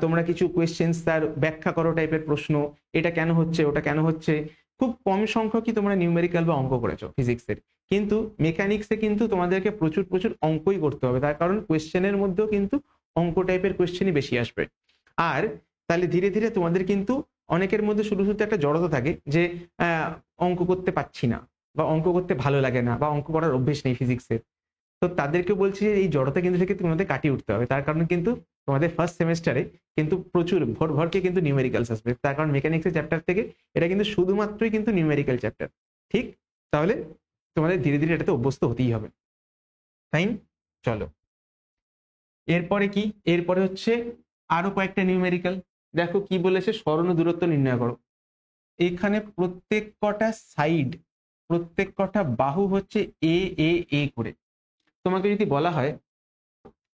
[SPEAKER 1] তোমরা কিছু কোয়েশ্চেন্স তার ব্যাখ্যা করো টাইপের প্রশ্ন, এটা কেন হচ্ছে, ওটা কেন হচ্ছে, খুব কম সংখ্যকই তোমরা নিউমেরিক্যাল বা অঙ্ক করেছো ফিজিক্সের। কিন্তু মেকানিক্সে কিন্তু তোমাদেরকে প্রচুর প্রচুর অঙ্কই করতে হবে, তার কারণ কোয়েশ্চেনের মধ্যেও কিন্তু অঙ্ক টাইপের কোয়েশ্চেনই বেশি আসবে। আর তাহলে ধীরে ধীরে তোমাদের কিন্তু অনেকের মধ্যে শুরু শুরুতে একটা জড়তা থাকে যে অঙ্ক করতে পারছি না, বা অঙ্ক করতে ভালো লাগে না, বা অঙ্ক করার অভ্যেস নেই ফিজিক্সের। তো তাদেরকে বলছি যে এই জড়তা কিন্তু থেকে তোমাদের কাটিয়ে উঠতে হবে। তার কারণে কিন্তু তোমাদের ফার্স্ট সেমিস্টারে কিন্তু প্রচুর ভরকে কিন্তু নিউমেরিক্যালস আসবে, তার কারণ মেকানিক্সের চ্যাপ্টার থেকে এটা কিন্তু শুধুমাত্রই কিন্তু নিউমেরিক্যাল চ্যাপ্টার। ঠিক, তাহলে তোমাদের ধীরে ধীরে এটাতে অভ্যস্ত হতেই হবে। ফাইন, চলো এরপরে কি, এরপরে হচ্ছে আরো কয়েকটা নিউমেরিক্যাল। দেখো কি বলেছে, সরণ ও দূরত্ব নির্ণয় করো। এখানে প্রত্যেক কটা সাইড, প্রত্যেক কটা বাহু হচ্ছে এ এ এ করে। তোমাকে যদি বলা হয়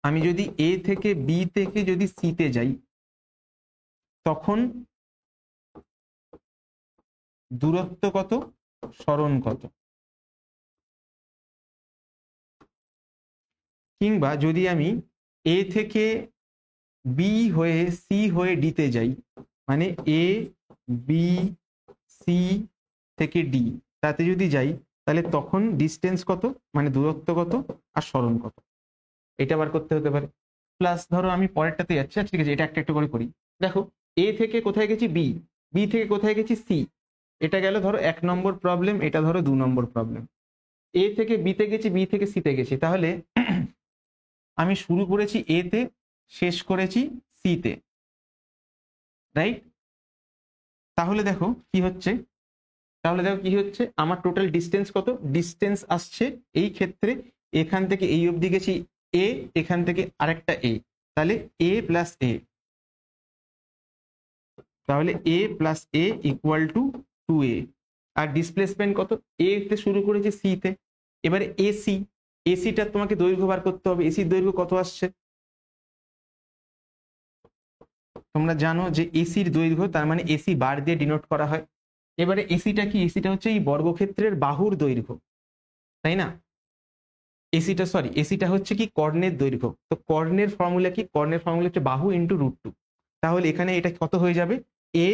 [SPEAKER 1] আমি যদি এ থেকে বি থেকে যদি সি তে যাই, তখন দূরত্ব কত, সরণ কত। কিংবা যদি আমি এ থেকে বি হয়ে সি হয়ে ডি তে যাই, মানে এ বি সি থেকে ডি তাতে যদি যাই, তাহলে তখন ডিস্টেন্স কত, মানে দূরত্ব কত আর সরণ কত, এটা বার করতে হতে পারে। প্লাস ধরো আমি পরেরটাতে যাচ্ছি, আচ্ছা ঠিক আছে এটা একটা একটা করে করি। দেখো এ থেকে কোথায় গেছি বি, বি থেকে কোথায় গেছি সি, এটা গেল ধরো 1 নম্বর প্রবলেম, এটা ধরো 2 নম্বর প্রবলেম। এ থেকে বিতে গেছি, বি থেকে সিতে গেছি, তাহলে আমি শুরু করেছি এ তে, শেষ করেছি সি তে, রাইট? তাহলে দেখো কি হচ্ছে, তাহলে দেখো কি হচ্ছে, আমার টোটাল ডিস্টেন্স কত, ডিস্টেন্স আসছে এই ক্ষেত্রে এখান থেকে এই অবধি গেছি এ, এখান থেকে আরেকটা এ, তাহলে এ প্লাস এ, তাহলে a plus a equal to 2a। আর ডিসপ্লেসমেন্ট কত, এ তে শুরু করেছি সি তে, এবারে এসি, এসিটা তোমাকে দৈর্ঘ্য বার করতে হবে, এসির দৈর্ঘ্য কত আসছে, তোমরা জানো যে এসির দৈর্ঘ্য তার মানে এসি বার দিয়ে ডিনোট করা হয়। এবারে এসিটা কি, এসিটা হচ্ছে এই বর্গক্ষেত্রের বাহুর দৈর্ঘ্য, তাই না? এসিটা সরি এসিটা হচ্ছে কি কর্ণের দৈর্ঘ্য, তো কর্ণের ফর্মুলা কি, কর্ণের ফর্মুলা হচ্ছে বাহু ইন্টু √2। তাহলে এখানে এটা কত হয়ে যাবে, এ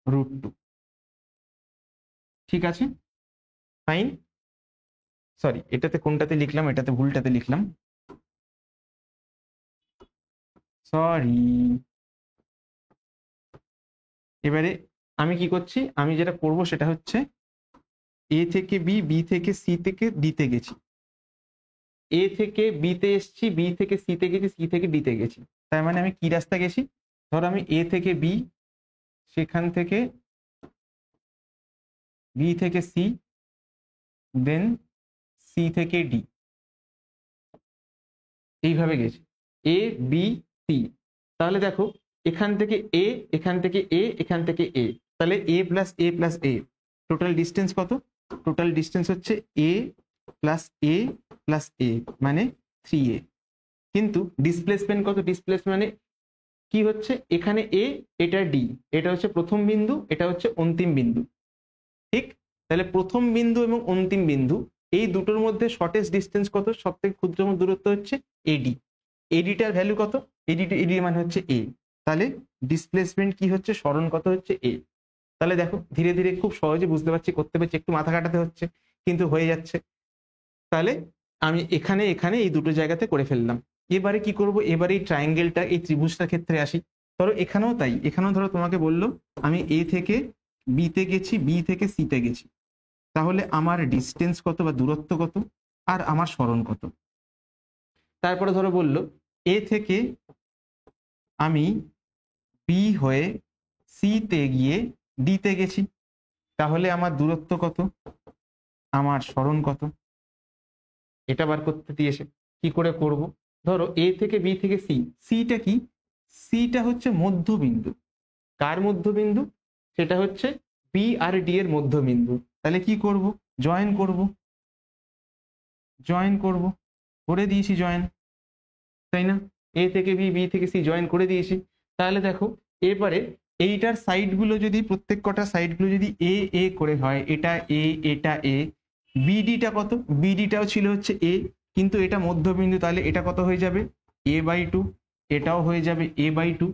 [SPEAKER 1] √2। ঠিক আছে, ফাইন। সরি এটাতে কোনটাতে লিখলাম, এটাতে ভুলটাতে লিখলাম, সরি। এবারে আমি কি করছি, আমি যেটা করব সেটা হচ্ছে এ থেকে বি, বি থেকে সি থেকে ডি তে গেছি, এ থেকে বি তে এসছি, বি থেকে সি তে গেছি, সি থেকে ডি তে গেছি। তার মানে আমি কি রাস্তা গেছি, ধরো আমি এ থেকে বি, সেখান থেকে বি থেকে সি, দেন সি থেকে ডি, এইভাবে গেছি এ বি সি। তাহলে দেখো এখান থেকে এ, এখান থেকে এ, এখান থেকে এ, তাহলে a plus A plus A, total distance কত, টোটাল ডিস্টেন্স হচ্ছে এ প্লাস এ প্লাস এ, মানে 3a। কিন্তু ডিসপ্লেসমেন্ট কত, ডিসপ্লেসমেন্ট মানে কি হচ্ছে, এখানে এ, এটা ডি, এটা হচ্ছে প্রথম বিন্দু, এটা হচ্ছে অন্তিম বিন্দু। ঠিক, তাহলে প্রথম বিন্দু এবং অন্তিম বিন্দু এই দুটোর মধ্যে শর্টেস্ট ডিস্টেন্স কত, সব থেকে ক্ষুদ্রতম দূরত্ব হচ্ছে এডি। এডিটার ভ্যালু কত, এডি এডি মানে হচ্ছে এ, তাহলে ডিসপ্লেসমেন্ট কি হচ্ছে, সরণ কত হচ্ছে এ। তাহলে দেখো ধীরে ধীরে খুব সহজে বুঝতে পারছি, করতে পারছি, একটু মাথা কাটাতে হচ্ছে কিন্তু হয়ে যাচ্ছে। তাহলে আমি এখানে এখানে এই দুটো জায়গাতে করে ফেললাম। এবারে কি করব, এবারে এই ট্রায়াঙ্গেলটা, এই ত্রিভুজটার ক্ষেত্রে আসি। ধরো এখানেও তাই, এখানেও ধরো তোমাকে বললো আমি এ থেকে বি তে গেছি, বি থেকে সি তে গেছি, তাহলে আমার ডিস্টেন্স কত বা দূরত্ব কত আর আমার সরণ কত। তারপরে ধরো বললো এ থেকে আমি বি হয়ে সি তে গিয়ে ডি তে গেছি, তাহলে আমার দূরত্ব কত, আমার সরণ কত, এটা বার করতে দিয়েছে। কি করে করব, ধরো এ থেকে বি থেকে সি, সিটা কি, সিটা হচ্ছে মধ্যবিন্দু। কার মধ্যবিন্দু, সেটা হচ্ছে বি আর ডি এর মধ্যবিন্দু। তাহলে কি করব, জয়েন করব, জয়েন করব, করে দিয়েছি জয়েন, তাই না? এ থেকে বি, বি থেকে সি জয়েন করে দিয়েছি। তাহলে দেখো এবারে এইটার সাইড গুলো যদি, প্রত্যেক কটা সাইড গুলো যদি এ এ করে হয়, এটা এ, এটা এ, বিডিটা কত, বিডিটাও ছিল হচ্ছে এ, কিন্তু এটা মধ্যবিন্দু, তাহলে এটা কত হয়ে যাবে, a/2, এটাও হয়ে যাবে a/2।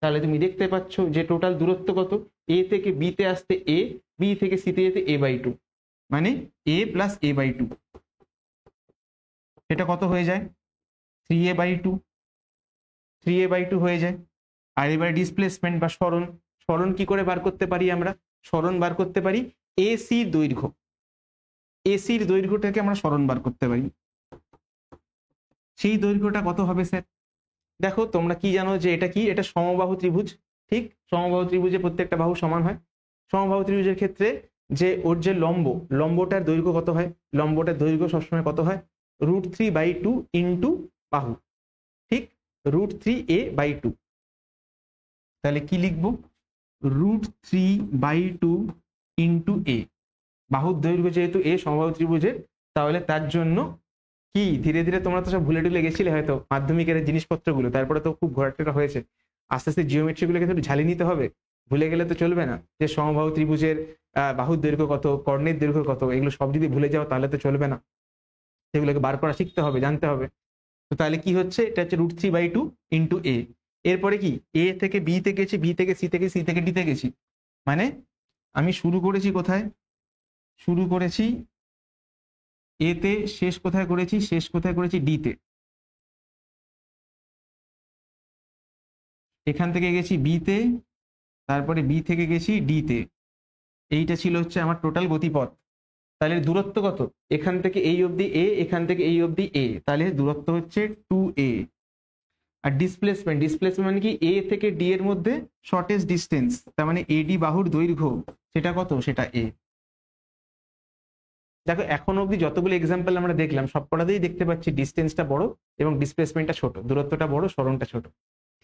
[SPEAKER 1] তাহলে তুমি দেখতে পাচ্ছ যে টোটাল দূরত্ব কত, এ থেকে বি তে আসতে এ, বি থেকে সি তে যেতে a/2, মানে a প্লাস a/2, এটা কত হয়ে যায়, 3a/2, 3a/2 হয়ে যায়। আর এবার ডিসপ্লেসমেন্ট বা সরণ, সরণ কি করে বার করতে পারি আমরা, সরণ বার করতে পারি এসি দৈর্ঘ্য, এসির দৈর্ঘ্যটাকে আমরা সরণ বার করতে পারি। সেই দৈর্ঘ্যটা কত হবে স্যার? দেখো তোমরা কি জানো যে এটা কি, এটা সমবাহু ত্রিভুজ। ঠিক, সমবাহু ত্রিভুজে প্রত্যেকটা বাহু সমান হয়। সমবাহু ত্রিভুজের ক্ষেত্রে যে ওর যে লম্বটার দৈর্ঘ্য কত হয়? লম্বটার দৈর্ঘ্য সবসময় কত হয়? √3/2 ইন্টু বাহু। ঠিক, √3a/2। তাহলে কি লিখবো? √3/2 ইন্টু এ। বাহুর দৈর্ঘ্য যেহেতু এ সমবাহু ত্রিভুজের, তাহলে তার জন্য কি ধীরে ধীরে তোমরা তো সব ভুলে টুলে গেছিলে হয়তো মাধ্যমিকের জিনিসপত্রগুলো, তারপরে তো খুব ঘোরাটোরা হয়েছে। আস্তে আস্তে জিওমেট্রি গুলোকে একটু ঝালিয়ে নিতে হবে। ভুলে গেলে তো চলবে না যে সমবাহু ত্রিভুজের বাহুর দৈর্ঘ্য কত, কর্ণের দৈর্ঘ্য কত, এগুলো সব যদি ভুলে যাও তাহলে তো চলবে না। সেগুলোকে বার করা শিখতে হবে, জানতে হবে। তো তাহলে কি হচ্ছে? এটা হচ্ছে √3/2 ইন্টু এ। এরপরে কি, এ থেকে বি তে গেছি, বি থেকে সি, থেকে সি থেকে ডি তে গেছি। মানে আমি শুরু করেছি কোথায়? শুরু করেছি এ তে, শেষ কোথায় করেছি? শেষ কোথায় করেছি? ডি তে। এখান থেকে গেছি বি তে, তারপরে বি থেকে গেছি ডি তে। এইটা ছিল হচ্ছে আমার টোটাল গতিপথ। তাহলে দূরত্ব কত? এখান থেকে এই অবধি এ, এখান থেকে এই অবধি এ, তাহলে দূরত্ব হচ্ছে 2a। আর ডিসপ্লেসমেন্ট, ডিসপ্লেসমেন্ট মানে কি? এ থেকে ডি এর মধ্যে শর্টেস্ট ডিস্টেন্স, তার মানে এডি বাহুর দৈর্ঘ্য, সেটা কত? সেটা এ। দেখো এখন অবধি যতগুলো এক্সাম্পল আমরা দেখলাম সবকটাতেই দেখতে পাচ্ছি ডিস্টেন্সটা বড় এবং ডিসপ্লেসমেন্টটা ছোট, দূরত্বটা বড়, সরণটা ছোট।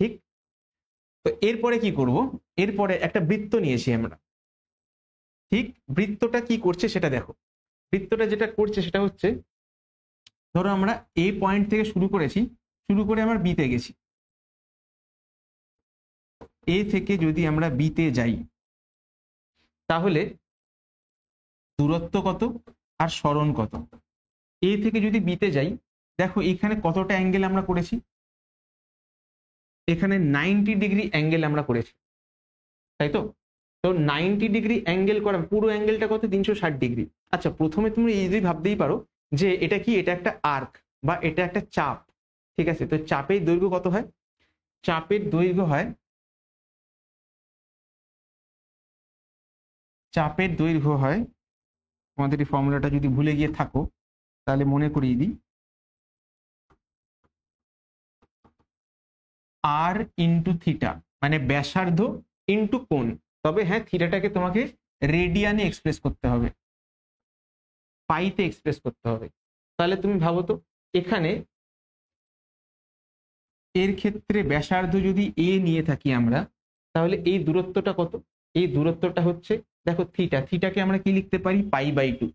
[SPEAKER 1] ঠিক, তো এরপরে কি করব? এরপরে একটা বৃত্ত নিয়েছি আমরা। ঠিক, বৃত্তটা কি করছে সেটা দেখো। বৃত্তটা যেটা করছে সেটা হচ্ছে, ধরো আমরা এ পয়েন্ট থেকে শুরু করেছি, শুরু করে আমরা বি তে গেছি। এ থেকে যদি আমরা বি তে যাই, তাহলে দূরত্ব কত আর সরণ কত? এ থেকে যদি বি তে যাই, দেখো এখানে কতটা অ্যাঙ্গেল আমরা করেছি? এখানে 90 ডিগ্রি অ্যাঙ্গেল আমরা করেছি, তাই তো? তো 90 ডিগ্রি অ্যাঙ্গেল করা, পুরো অ্যাঙ্গেলটা কত? 360 ডিগ্রি। আচ্ছা, প্রথমে তুমি ইজিলি ভাবতেই পারো যে এটা কি, এটা একটা আর্ক বা এটা একটা চাপ। ঠিক আছে, তো চাপের দৈর্ঘ্য কত হয়? চাপের দৈর্ঘ্য হয়, চাপের দৈর্ঘ্য হয়, আমাদের এই ফর্মুলাটা যদি ভুলে গিয়ে থাকো তাহলে মনে করিয়ে দিই, আর ইন্টু থিটা, মানে ব্যাসার্ধ ইন্টু কোণ। তবে হ্যাঁ, থিটাটাকে তোমাকে রেডিয়ানে এক্সপ্রেস করতে হবে, পাইতে এক্সপ্রেস করতে হবে। তাহলে তুমি ভাবো তো, এখানে এর ক্ষেত্রে ব্যাসার্ধ যদি এ নিয়ে থাকি আমরা, তাহলে এই দূরত্বটা কত? এই দূরত্বটা হচ্ছে, দেখো থিটা, থিটাকে আমরা কি লিখতে পারি? π/2।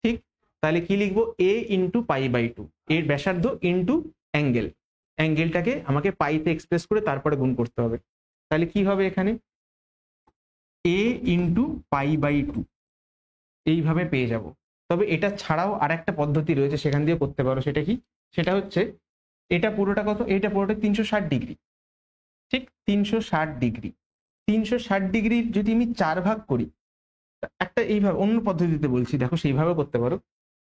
[SPEAKER 1] ঠিক, তাহলে কি লিখবো? এ ইন্টু π/2, এর ব্যাসার্ধ ইন্টু অ্যাঙ্গেল। অ্যাঙ্গেলটাকে আমাকে পাইতে এক্সপ্রেস করে তারপরে গুণ করতে হবে। তাহলে কি হবে এখানে? এ ইন্টু π/2, এইভাবে পেয়ে যাব। তবে এটা ছাড়াও আর একটা পদ্ধতি রয়েছে, সেখান দিয়ে করতে পারো। সেটা কি? সেটা হচ্ছে, এটা পুরোটা কত? এটা পুরোটা 360 ডিগ্রি। ঠিক, 360 ডিগ্রি। 360 ডিগ্রি যদি আমি 4 ভাগ করি, একটা এইভাবে অন্য পদ্ধতিতে বলছি, দেখো সেইভাবে করতে পারো।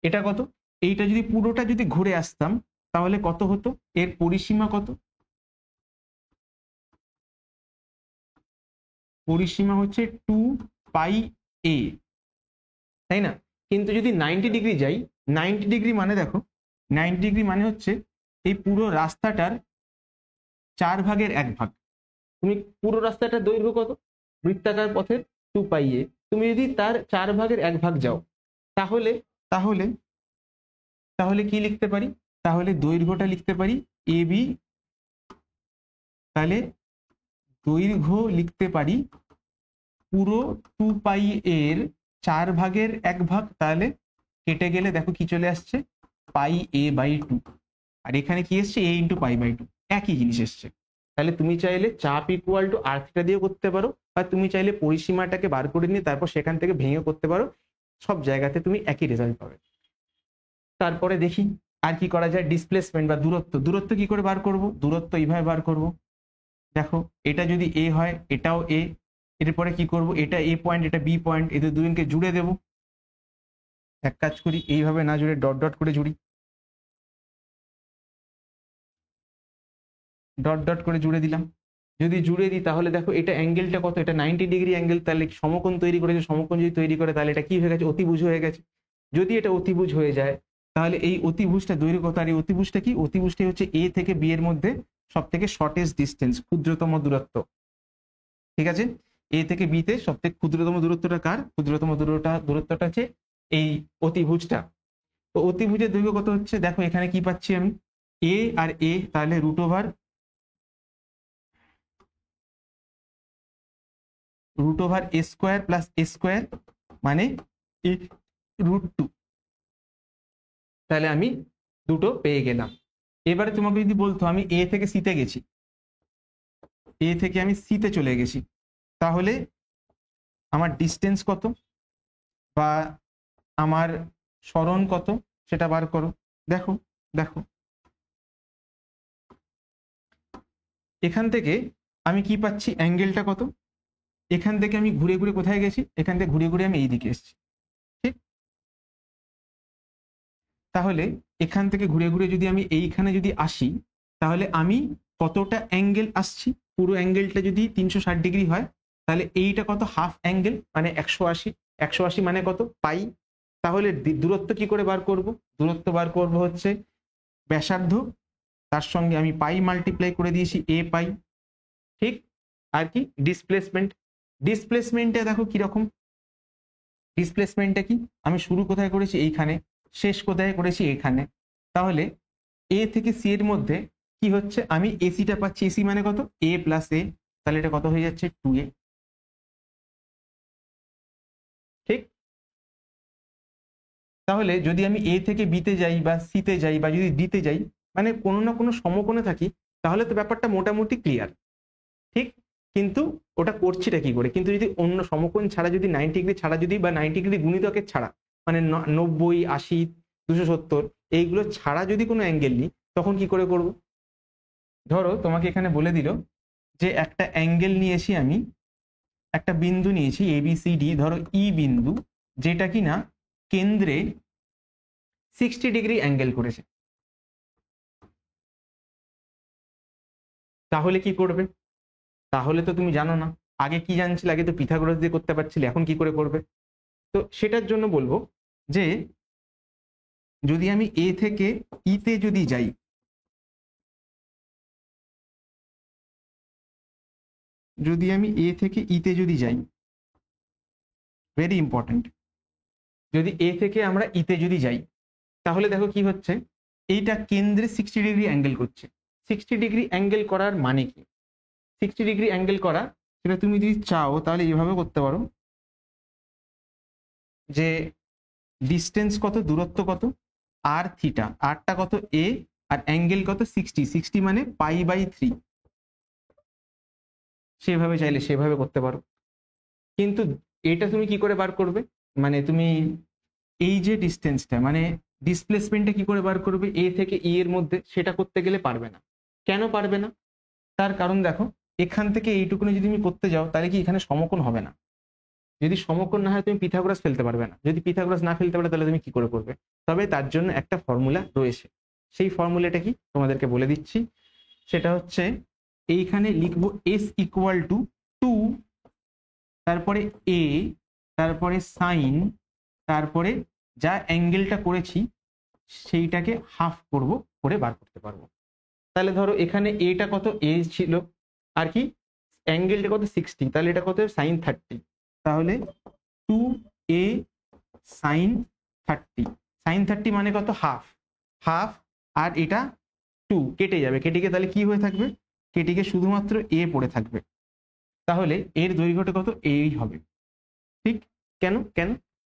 [SPEAKER 1] এটা কত? এইটা যদি পুরোটা যদি ঘুরে আসতাম তাহলে কত হতো? এর পরিসীমা কত? পরিসীমা হচ্ছে 2πa, তাই না? কিন্তু যদি 90 ডিগ্রি যাই, 90 ডিগ্রি মানে দেখো, 90 ডিগ্রি মানে হচ্ছে এই পুরো রাস্তাটার 4 ভাগের 1 ভাগ। তুমি পুরো রাস্তাটার দৈর্ঘ্য কত? বৃত্তাকার পথের 2πa, তুমি যদি তার 4 ভাগের 1 ভাগ যাও, তাহলে তাহলে তাহলে কি লিখতে পারি? তাহলে দৈর্ঘ্যটা লিখতে পারি ab। তাহলে দৈর্ঘ্য লিখতে পারি পুরো 2π এর 4 ভাগের 1 ভাগ। তাহলে কেটে গেলে দেখো কি চলে আসছে? πa/2। আর এখানে কি এসছে? a ইন্টু π/2, একই জিনিস এসছে। তাহলে তুমি চাইলে চাপ ইকুয়াল টু আর থিটা দিয়ে করতে পারো, বা তুমি চাইলে পরিসীমাটাকে বার করে নিয়ে তারপর সেখান থেকে ভেঙে করতে পারো। সব জায়গাতে তুমি একই রেজাল্ট পাবে। তারপরে দেখি আর কি করা যায়। ডিসপ্লেসমেন্ট বা দূরত্ব, দূরত্ব কি করে বার করব? দূরত্ব এইভাবে বার করব। দেখো এটা যদি এ হয়, এটাও এ, এরপরে কি করব? এটা এ পয়েন্ট, এটা বি পয়েন্ট, এদের দুজনকে জুড়ে দেব। এক কাজ করি, এইভাবে না জুড়ে ডট ডট করে জুড়ি, ডট ডট করে জুড়ে দিলাম। যদি জুড়ে দিই তাহলে দেখো এটা অ্যাঙ্গেলটা কত? এটা 90 ডিগ্রি অ্যাঙ্গেল। তাহলে সমকোণ তৈরি করেছে, সমকোণ যদি তৈরি করে তাহলে এটা কি হয়ে গেছে? অতিভুজ হয়ে গেছে। যদি এটা অতিভুজ হয়ে যায় তাহলে এই অতিভুজটা দৈর্ঘ্য কত, আর এই অতিভুজটা কি, অতিভুজটা হচ্ছে এ থেকে বি এর মধ্যে সব থেকে শর্টেস্ট ডিস্টেন্স, ক্ষুদ্রতম দূরত্ব। ঠিক আছে, এ থেকে বি তে সব থেকে ক্ষুদ্রতম দূরত্বটা কার, ক্ষুদ্রতম দূরত্বটা হচ্ছে এই অতিভুজটা। তো অতিভুজের দৈর্ঘ্য কত হচ্ছে, দেখো এখানে কি পাচ্ছি আমি, এ আর এ, তাহলে √ a square plus a square মানে √2। তাহলে আমি দুটো পেয়ে গেলাম। এবারে তোমাকে যদি বলতো আমি এ থেকে সিতে গেছি, এ থেকে আমি সিতে চলে গেছি, তাহলে আমার ডিস্টেন্স কত বা আমার সরণ কত সেটা বার করো। দেখো দেখো এখান থেকে আমি কি পাচ্ছি, অ্যাঙ্গেলটা কত, এখান থেকে আমি ঘুরে ঘুরে কোথায় গেছি, এখান থেকে ঘুরে ঘুরে আমি এই দিকে এসেছি। ঠিক, তাহলে এখান থেকে ঘুরে ঘুরে যদি আমি এইখানে যদি আসি তাহলে আমি কতটা অ্যাঙ্গেল আসছি, পুরো অ্যাঙ্গেলটা যদি 360 ডিগ্রি হয় তাহলে এইটা কত, হাফ অ্যাঙ্গেল মানে 180। 180 মানে কত, পাই। তাহলে দূরত্ব কি করে বার করব, দূরত্ব বার করব হচ্ছে ব্যাসার্ধ, তার সঙ্গে আমি পাই মাল্টিপ্লাই করে দিয়েছি এ পাই। ঠিক, আর কি ডিসপ্লেসমেন্ট, ডিসপ্লেসমেন্টে দেখো কিরকম, ডিসপ্লেসমেন্টটা কি, আমি শুরু কোথায় করেছি এইখানে, শেষ কোথায় করেছি এখানে। তাহলে এ থেকে সি এর মধ্যে কি হচ্ছে, আমি এসিটা পাচ্ছি, এসি মানে কত, এ প্লাস এ, তাহলে এটা কত হয়ে যাচ্ছে 2a। ঠিক, তাহলে যদি আমি এ থেকে বিতে যাই বা সিতে যাই বা যদি ডিতে যাই, মানে কোনো না কোনো সমকোণে থাকি, তাহলে তো ব্যাপারটা মোটামুটি ক্লিয়ার। ঠিক, কিন্তু ওটা করছিটা কি করে, কিন্তু যদি অন্য সমকোণ ছাড়া, যদি 90 ডিগ্রি ছাড়া, যদি বা 90 ডিগ্রি গুণিতকের ছাড়া, মানে 90, 80, 270 এইগুলো ছাড়া যদি কোনো অ্যাঙ্গেল নিই, তখন কি করে করব। ধরো তোমাকে এখানে বলে দিল যে একটা অ্যাঙ্গেল নিয়েছি আমি, একটা বিন্দু নিয়েছি ABCD, ধরো ই বিন্দু, যেটা কিনা কেন্দ্রে 60 ডিগ্রি অ্যাঙ্গেল করেছে। তাহলে কি করবে, তাহলে তো তুমি জানো না, আগে কি জানছিলে, আগে তো পিথাগোরাস দিয়ে করতে পারছিলে, এখন কি করে করবে। তো সেটার জন্য বলবো যে যদি আমি এ থেকে ইতে যদি যাই, যদি আমি এ থেকে ইতে যদি যাই, ভেরি ইম্পর্টেন্ট, যদি এ থেকে আমরা ইতে যদি যাই তাহলে দেখো কি হচ্ছে, এইটা কেন্দ্রে 60 ডিগ্রি অ্যাঙ্গেল করছে। 60 ডিগ্রি অ্যাঙ্গেল করার মানে কি, 60 ডিগ্রি অ্যাঙ্গেল করা, সেটা তুমি যদি চাও তাহলে এইভাবে করতে পারো যে ডিস্টেন্স কত, দূরত্ব কত, আর থিটা, আরটা কত এ, আর অ্যাঙ্গেল কত 60, 60 মানে π/3, সেভাবে চাইলে সেভাবে করতে পারো। কিন্তু এটা তুমি কি করে বার করবে, মানে তুমি এই যে ডিস্টেন্সটা মানে ডিসপ্লেসমেন্টটা কি করে বার করবে এ থেকে ই এর মধ্যে, সেটা করতে গেলে পারবে না। কেন পারবে না, তার কারণ দেখো, এখান থেকে এইটুকুনি যদি তুমি করতে যাও তাহলে কি এখানে সমকোণ হবে না, যদি সমকোণ না হয় তুমি পিথাগোরাস ফেলতে পারবে না, যদি পিথাগোরাস না ফেলতে পারো তাহলে তুমি কি করে করবে। তবে তার জন্য একটা ফর্মুলা রয়েছে, সেই ফর্মুলাটা কি তোমাদেরকে বলে দিচ্ছি। সেটা হচ্ছে এইখানে লিখবো S = 2, তারপরে a, তারপরে সাইন, তারপরে যা অ্যাঙ্গেলটা করেছি সেইটাকে হাফ করব, করে বার করতে পারবো। তাহলে ধরো এখানে এটা কত, এ ছিল, আর কি অ্যাঙ্গেলটা কত 60, তাহলে এটা কত sin 30, তাহলে 2a sin 30, sin 30 মানে কত, হাফ, হাফ, আর এটা 2 কেটে যাবে, কেটে গিয়ে তাহলে কি হয়ে থাকবে, কেটে গিয়ে শুধুমাত্র a পড়ে থাকবে। তাহলে এর দৈর্ঘ্যটা কত, এই হবে। ঠিক, কেন কেন,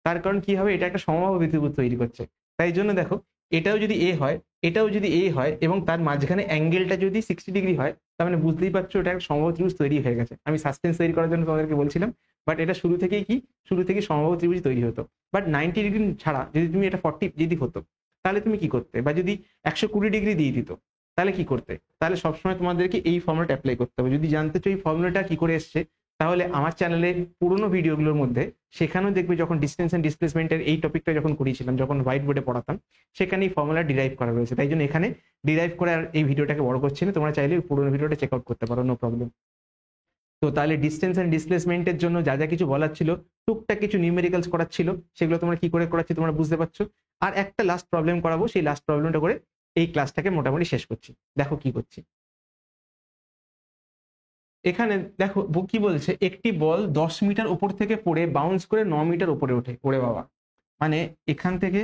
[SPEAKER 1] তার কারণ কি হবে, এটা একটা সমবাহু ত্রিভুজ তৈরি করছে। তাই জন্য দেখো, এটাও যদি এ হয়, এটাও যদি এ হয়, এবং তার মাঝখানে অ্যাঙ্গেলটা যদি 60 ডিগ্রি হয়, তার মানে বুঝতেই পারছো এটা একটা সমবাহু ত্রিভুজ তৈরি হয়ে গেছে। আমি সাসপেন্স তৈরি করার জন্য তোমাদেরকে বলছিলাম, বাট এটা শুরু থেকেই কি, শুরু থেকে সমবাহু ত্রিভুজ তৈরি হতো। বাট 90 ডিগ্রি ছাড়া যদি তুমি এটা 40 যদি হতো, তাহলে তুমি কি করতে, বা যদি 120 ডিগ্রি দিয়ে দিত তাহলে কি করতে, তাহলে সবসময় তোমাদেরকে এই ফর্মুলাটা অ্যাপ্লাই করতে হবে। যদি জানতে চাও এই ফর্মুলাটা কি করে এসছে, তাহলে আমার চ্যানেলের পুরোনো ভিডিওগুলোর মধ্যে সেখানেও দেখবে, যখন ডিস্টেন্স এন্ড ডিসপ্লেসমেন্টের এই টপিকটা যখন করিয়েছিলাম, যখন হোয়াইট বোর্ডে পড়াতাম, সেখানে এই ফর্মুলা ডিরাইভ করা রয়েছে। তাই জন্য এখানে ডিরাইভ করে আর এই ভিডিওটাকে বড় করছি না, তোমরা চাইলে পুরোনো ভিডিওটা চেক আউট করতে পারো, নো প্রবলেম। তো তাহলে ডিস্টেন্স এন্ড ডিসপ্লেসমেন্টের জন্য যা যা কিছু বলার ছিল, টুকটাক কিছু নিউমেরিক্যালস করার ছিল, সেগুলো তোমরা কি করে করাচ্ছি তোমরা বুঝতে পারছো। আর একটা লাস্ট প্রবলেম করাবো, সেই লাস্ট প্রবলেমটা করে এই ক্লাসটাকে মোটামুটি শেষ করছি। দেখো কি করছি এখানে। দেখো কি বলছে, একটি বল 10 মিটার উপর থেকে পড়ে বাউন্স করে 9 মিটার উপরে ওঠে। ওরে বাবা, মানে এখান থেকে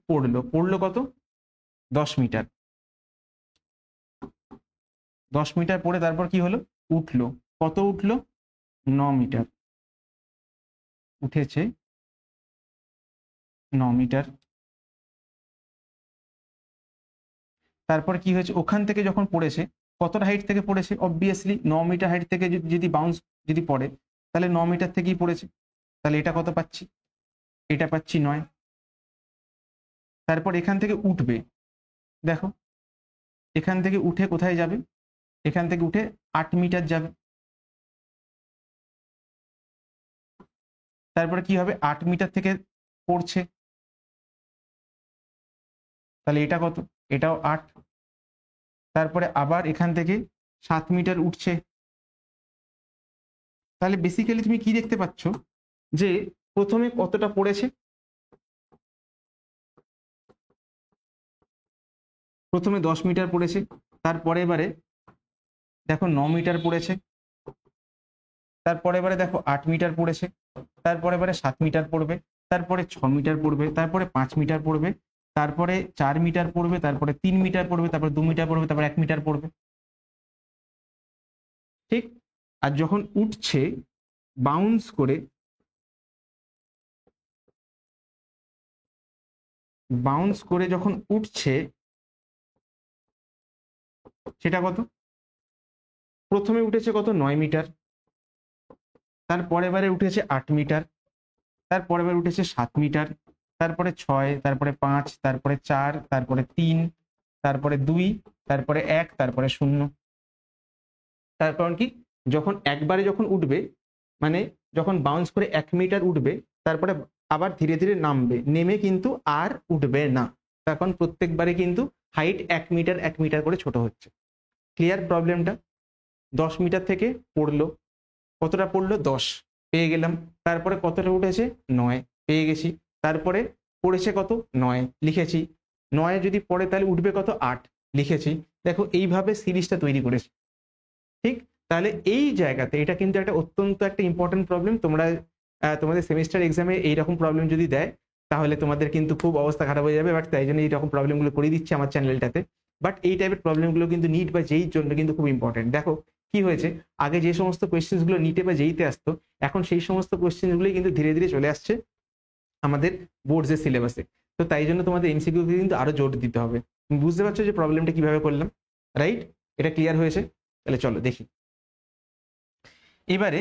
[SPEAKER 1] পড়লো কত, 10 মিটার। 10 মিটার পড়ে তারপর কি হলো, উঠলো। কত উঠলো, 9 মিটার উঠেছে, 9 মিটার। তারপর কি হয়েছে, ওখান থেকে যখন পড়েছে, কতটা হাইট থেকে পড়েছে, অবভিয়াসলি 9 মিটার হাইট থেকে যদি বাউন্স যদি পড়ে, তাহলে 9 মিটার থেকেই পড়েছে। তাহলে এটা কত পাচ্ছি, এটা পাচ্ছি 9। তারপর এখান থেকে উঠবে, দেখো এখান থেকে উঠে কোথায় যাবে, এখান থেকে উঠে 8 মিটার যাবে। তারপরে কি হবে, 8 মিটার থেকে পড়ছে, তাহলে এটা কত, এটাও 8। তারপরে আবার এখান থেকে 7 মিটার উঠছে। তাহলে বেসিক্যালি তুমি কি দেখতে পাচ্ছ, যে প্রথমে কতটা পড়েছে, প্রথমে 10 মিটার পড়েছে, তারপরে এবারে দেখো 9 মিটার পড়েছে, তারপরে এবারে দেখো 8 মিটার পড়েছে, তারপরে এবারে 7 মিটার পড়বে, তারপরে 6 মিটার পড়বে, তারপরে 5 মিটার পড়বে, তারপরে 4 মিটার পড়বে, তারপরে 3 মিটার পড়বে, তারপরে 2 মিটার পড়বে, তারপরে 1 মিটার পড়বে। ঠিক। আর যখন উঠছে বাউন্স করে, যখন উঠছে সেটা কত, প্রথমে উঠেছে কত, 9 মিটার, তারপরে এবারে উঠেছে 8 মিটার, তারপরে এবার উঠেছে 7 মিটার, তারপরে 6, তারপরে 5, তারপরে 4, তারপরে 3, তারপরে 2, তারপরে 1, তারপরে 0। তার কারণ কি, যখন একবারে যখন উঠবে, মানে যখন বাউন্স করে 1 মিটার উঠবে, তারপরে আবার ধীরে ধীরে নামবে, নেমে কিন্তু আর উঠবে না। তখন প্রত্যেকবারে কিন্তু হাইট 1 মিটার 1 মিটার করে ছোট হচ্ছে। ক্লিয়ার প্রবলেমটা। 10 মিটার থেকে পড়লো, কতটা পড়লো, 10 পেয়ে গেলাম। তারপরে কতটা উঠেছে, 9 পেয়ে গেছি। তারপরে পড়েছে কত, 9 লিখেছি। 9 যদি পড়ে তাহলে উঠবে কত, 8 লিখেছি। দেখো এইভাবে সিরিজটা তৈরি করেছি। ঠিক। তাহলে এই জায়গাতে এটা কিন্তু একটা অত্যন্ত একটা ইম্পর্টেন্ট প্রবলেম। তোমরা তোমাদের সেমিস্টার এক্সামে এইরকম প্রবলেম যদি দেয়, তাহলে তোমাদের কিন্তু খুব অবস্থা খারাপ হয়ে যাবে। বাট তাই জন্য এইরকম প্রবলেমগুলো করে দিচ্ছে আমার চ্যানেলটাতে। বাট এই টাইপের প্রবলেমগুলো কিন্তু নিট বা যেই জন্য কিন্তু খুব ইম্পর্টেন্ট। দেখো কি হয়েছে, আগে যে সমস্ত কোয়েশ্চেন্স গুলো নিটে বা যেইতে আসতো, এখন সেই সমস্ত কোয়েশ্চেন্স গুলোই কিন্তু ধীরে ধীরে চলে আসছে আমাদের বোর্ডসের সিলেবাসে। তো তাই জন্য তোমাদের এমসিকিউ কিন্তু আরো জোর দিতে হবে। বুঝতে পারছো যে প্রবলেমটা কিভাবে করলাম, রাইট? এটা ক্লিয়ার হয়েছে? তাহলে চলো দেখি। এবারে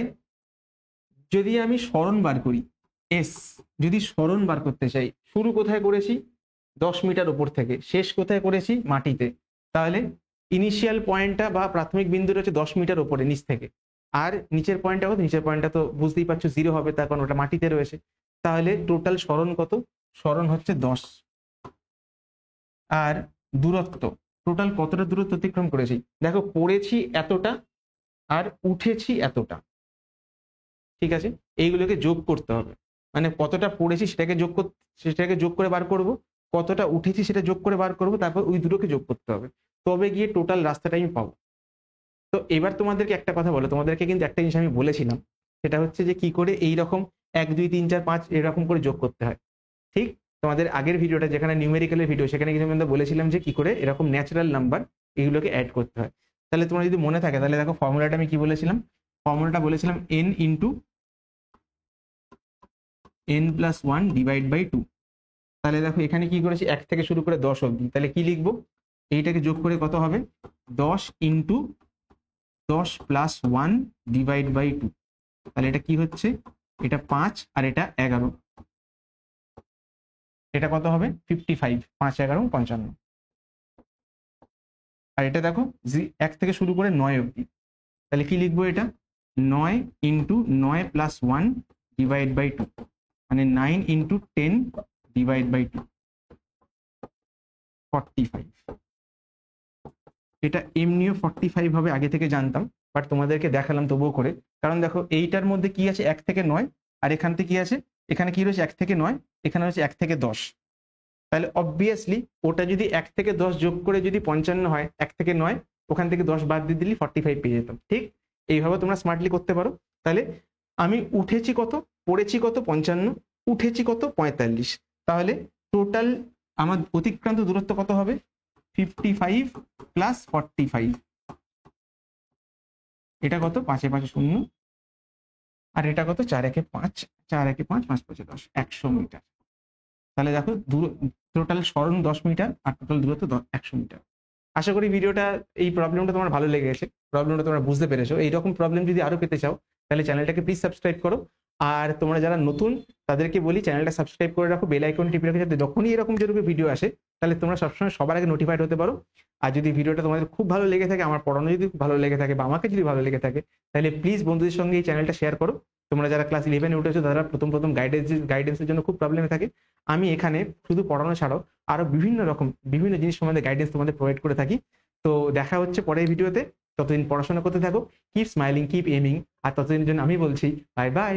[SPEAKER 1] যদি আমি সরণ বার করি, এস যদি সরণ বার করতে চাই, শুরু কোথায় করেছি, 10 মিটার উপর থেকে, শেষ কোথায় করেছি, মাটিতে। তাহলে ইনিশিয়াল পয়েন্টটা বা প্রাথমিক বিন্দুটা হচ্ছে 10 মিটার উপরে নিচ থেকে। আর নিচের পয়েন্টটা কত, নিচের পয়েন্টটা তো বুঝতেই পারছো 0 হবে, তার কারণ ওটা মাটিতে রয়েছে। তাহলে টোটাল সরণ কত, সরণ হচ্ছে 10। আর দূরত্ব, টোটাল কতটা দূরত্ব অতিক্রম করেছি, দেখো পড়েছি এতটা আর উঠেছি এতটা। ঠিক আছে, এইগুলোকে যোগ করতে হবে। মানে কতটা পড়েছি সেটাকে যোগ করে বার করব, কতটা উঠেছি সেটা যোগ করে বার করব, তারপর ওই দুটোকে যোগ করতে হবে, তবে গিয়ে টোটাল রাস্তাটা আমি পাবো। তো এবার তোমাদেরকে একটা কথা বলো, তোমাদেরকে কিন্তু একটা জিনিস আমি বলেছিলাম, সেটা হচ্ছে যে কি করে এইরকম 1 2 3 4 5 এরকম করে যোগ করতে হয়। ঠিক, তোমাদের আগের ভিডিওটা যেখানে নিউমেরিক্যালের ভিডিও, সেখানে কিন্তু আমি বলেছিলাম যে কি করে এরকম ন্যাচারাল নাম্বার এগুলোকে অ্যাড করতে হয়। তাহলে তোমার যদি মনে থাকে, তাহলে দেখো ফর্মুলাটা আমি কি বলেছিলাম, ফর্মুলাটা বলেছিলাম n into n+1 divide by 2। তাহলে দেখো এখানে কি করেছি, 1 থেকে শুরু করে 10 অবধি। তাহলে কি লিখবো, এইটাকে যোগ করে কত হবে, 10 ইন্টু 10 + 1 ডিভাইড বাই 2। তাহলে এটা কি হচ্ছে, এটা 5 আর এটা 11, এটা কত হবে, 55, 5 11 55। আর এটা দেখো 1 থেকে শুরু করে 9 অবধি। তাহলে কি লিখবো, এটা 9 ইন্টু 9 প্লাস 1 ডিভাইড বাই 2, মানে 9 ইন্টু 10 ডিভাইড বাই 2, 45। এটা এমনিও 45 হবে, আগে থেকে জানতাম, বাট তোমাদেরকে দেখালাম তবুও করে। কারণ দেখো এইটার মধ্যে কি আছে 1 থেকে 9, আর এখান থেকে কি আছে, এখানে কি রয়েছে 1 থেকে 9, এখানে রয়েছে 1 থেকে 10। তাহলে অবভিয়াসলি ওটা যদি 1 থেকে 10 যোগ করে যদি 55 হয়, 1 থেকে 9 ওখান থেকে 10 বাদ দিয়ে দিলি 45 পেয়ে যেতাম। ঠিক এইভাবে তোমরা স্মার্টলি করতে পারো। তাহলে আমি উঠেছি কত, পড়েছি কত 55, উঠেছি কত 45, তাহলে টোটাল আমার অতিক্রান্ত দূরত্ব কত হবে 55 প্লাস 45। এটা কত 5 এ 5 0, আর এটা কত 4 একে 5, 4 একে 5, 5 5 10, 100 মিটার। তাহলে দেখো টোটাল সরণ 10 মিটার আর টোটাল দূরত্ব 100 মিটার। আশা করি ভিডিওটা, এই প্রবলেমটা তোমার ভালো লেগে গেছে, প্রবলেমটা তোমরা বুঝতে পেরেছো। এইরকম প্রবলেম যদি আরো পেতে চাও তাহলে চ্যানেলটাকে প্লিজ সাবস্ক্রাইব করো। আর তোমরা যারা নতুন তাদেরকে বলি চ্যানেলটা সাবস্ক্রাইব করে রাখো, বেল আইকন টিপে রাখো, যাতে যখনই এরকম যেরকম ভিডিও আসে তাহলে তোমরা সবসময় সবার আগে নোটিফাইড হতে পারো। আর যদি ভিডিওটা তোমাদের খুব ভালো লেগে থাকে, আমার পড়ানো যদি খুব ভালো লেগে থাকে বা আমাকে যদি ভালো লেগে থাকে, তাহলে প্লিজ বন্ধুদের সঙ্গে এই চ্যানেলটা শেয়ার করো। তোমরা যারা ক্লাস 11-এ উঠেছো তারা প্রথম গাইডেন্সের জন্য খুব প্রবলেমে থাকে, আমি এখানে শুধু পড়ানো ছাড়াও আরো বিভিন্ন জিনিস সম্বন্ধে গাইডেন্স তোমাদের প্রোভাইড করে থাকি। তো দেখা হচ্ছে পরের ভিডিওতে, ততদিন পড়াশোনা করতে থাকো, কিপ স্মাইলিং, কিপ এমিং, আর ততদিন জন্য আমি বলছি বাই বাই।